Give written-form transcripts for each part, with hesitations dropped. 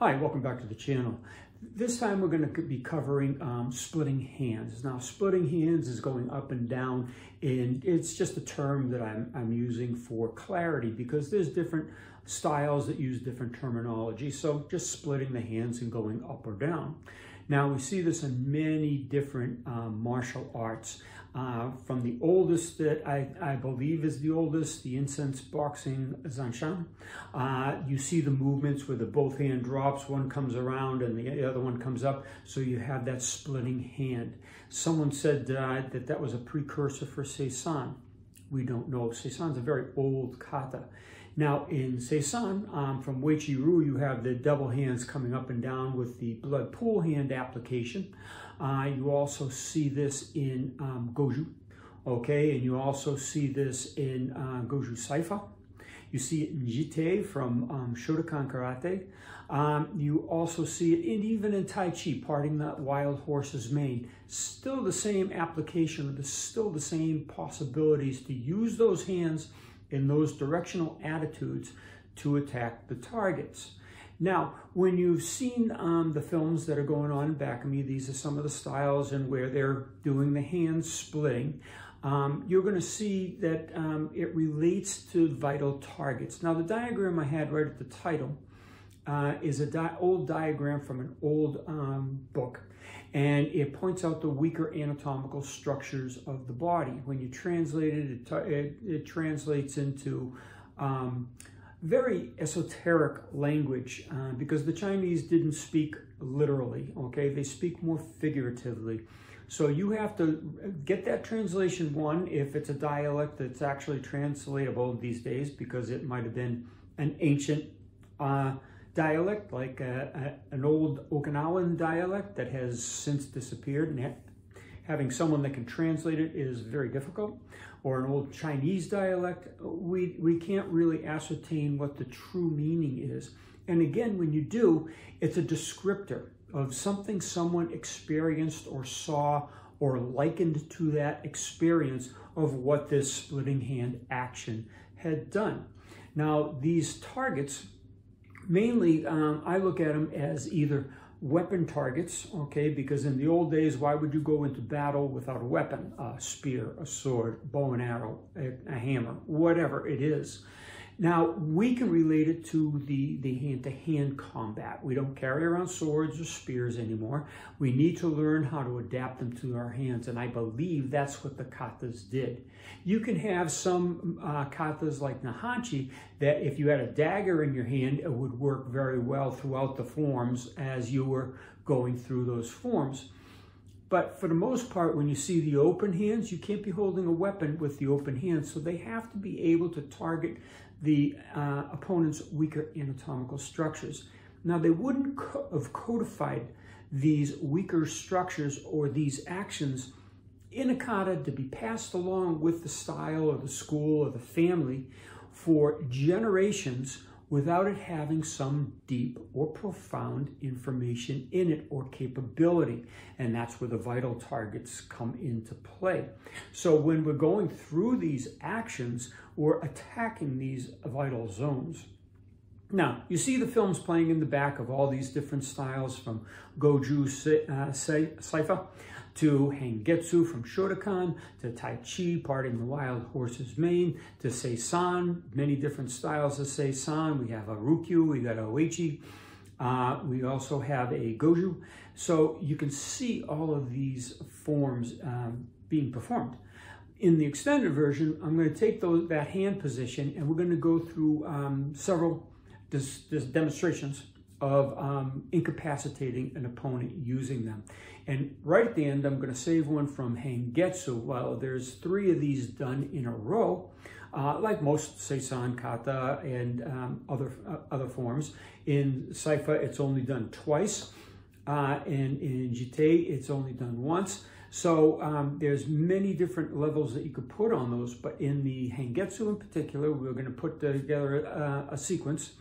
Hi, welcome back to the channel. This time we're going to be covering splitting hands. Now, splitting hands is going up and down, and it's just a term that I'm using for clarity because there's different styles that use different terminology. So just splitting the hands and going up or down. Now, we see this in many different martial arts. From the oldest that I believe is the oldest, the Incense Boxing Zanshan. You see the movements where the both hand drops, one comes around and the other one comes up, so you have that splitting hand. Someone said that was a precursor for Seisan. We don't know. Seisan's a very old kata. Now in Seisan, from Uechi you have the double hands coming up and down with the blood pool hand application. You also see this in Goju, okay, and you also see this in Goju Saifa. You see it in Jite from Shotokan Karate. You also see it even in Tai Chi, parting the wild horse's mane. Still the same application, there's still the same possibilities to use those hands in those directional attitudes to attack the targets. Now, when you've seen the films that are going on back of me, these are some of the styles and where they're doing the hand splitting. You're going to see that it relates to vital targets. Now, the diagram I had right at the title is an old diagram from an old book, and it points out the weaker anatomical structures of the body. When you translate it, it translates into very esoteric language because the Chinese didn't speak literally, okay? They speak more figuratively. So you have to get that translation one, if it's a dialect that's actually translatable these days, because it might have been an ancient dialect, like an old Okinawan dialect that has since disappeared, and having someone that can translate it is very difficult. Or an old Chinese dialect, we can't really ascertain what the true meaning is. And again, when you do, it's a descriptor of something someone experienced or saw or likened to that experience of what this splitting hand action had done. Now, these targets, mainly, I look at them as either weapon targets, okay, because in the old days, why would you go into battle without a weapon? A spear, a sword, bow and arrow, a hammer, whatever it is. Now, we can relate it to the hand-to-hand combat. We don't carry around swords or spears anymore. We need to learn how to adapt them to our hands, and I believe that's what the katas did. You can have some katas like Nahanchi that if you had a dagger in your hand, it would work very well throughout the forms as you were going through those forms. But for the most part, when you see the open hands, you can't be holding a weapon with the open hands, so they have to be able to target the opponent's weaker anatomical structures. Now, they wouldn't have codified these weaker structures or these actions in a kata to be passed along with the style or the school or the family for generations without it having some deep or profound information in it or capability. And that's where the vital targets come into play. So when we're going through these actions, we're attacking these vital zones. Now, you see the films playing in the back of all these different styles, from Goju Saifa to Hangetsu from Shotokan, to Tai Chi, parting the wild horse's mane, to Seisan, many different styles of Seisan. We have a Rukyu, we got a Uechi, we also have a Goju. So you can see all of these forms being performed. In the extended version, I'm going to take that hand position and we're going to go through several demonstrations of incapacitating an opponent using them. And right at the end, I'm going to save one from Hangetsu. Well, there's 3 of these done in a row, like most Seisan kata and other forms. In Saifa, it's only done twice. and in jite, it's only done once. So there's many different levels that you could put on those, but in the Hengetsu in particular, we're going to put together a sequence,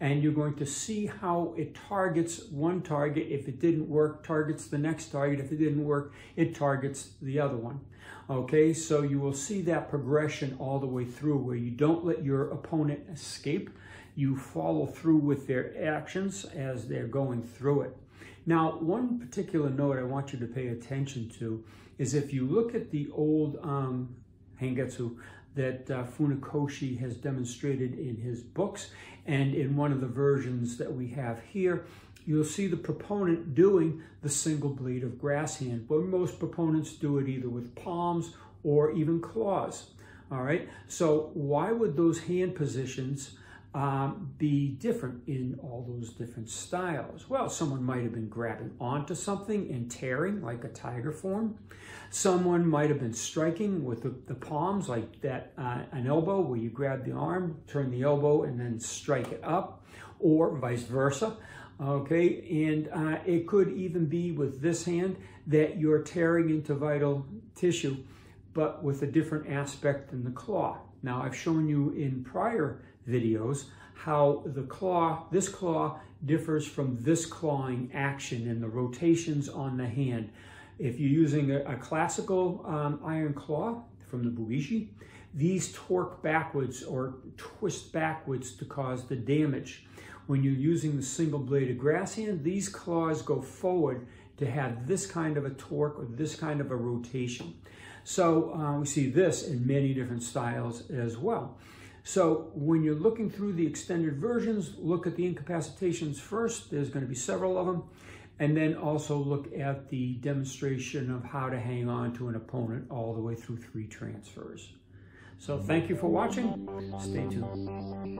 and you're going to see how it targets one target. If it didn't work, targets the next target. If it didn't work, it targets the other one. Okay, so you will see that progression all the way through, where you don't let your opponent escape. You follow through with their actions as they're going through it. Now, one particular note I want you to pay attention to is if you look at the old Hengetsu that Funakoshi has demonstrated in his books, and in one of the versions that we have here, you'll see the proponent doing the single blade of grass hand, but most proponents do it either with palms or even claws. All right, so why would those hand positions be different in all those different styles? Well, someone might have been grabbing onto something and tearing like a tiger form. Someone might have been striking with the palms like that, an elbow where you grab the arm, turn the elbow, and then strike it up, or vice versa. Okay, and it could even be with this hand that you're tearing into vital tissue, but with a different aspect than the claw. Now, I've shown you in prior videos how the claw, this claw differs from this clawing action and the rotations on the hand. If you're using a classical iron claw from the Uechi, these torque backwards or twist backwards to cause the damage. When you're using the single bladed grass hand, these claws go forward to have this kind of a torque or this kind of a rotation. So we see this in many different styles as well. So when you're looking through the extended versions, look at the incapacitations first. There's going to be several of them. And then also look at the demonstration of how to hang on to an opponent all the way through 3 transfers. So thank you for watching. Stay tuned.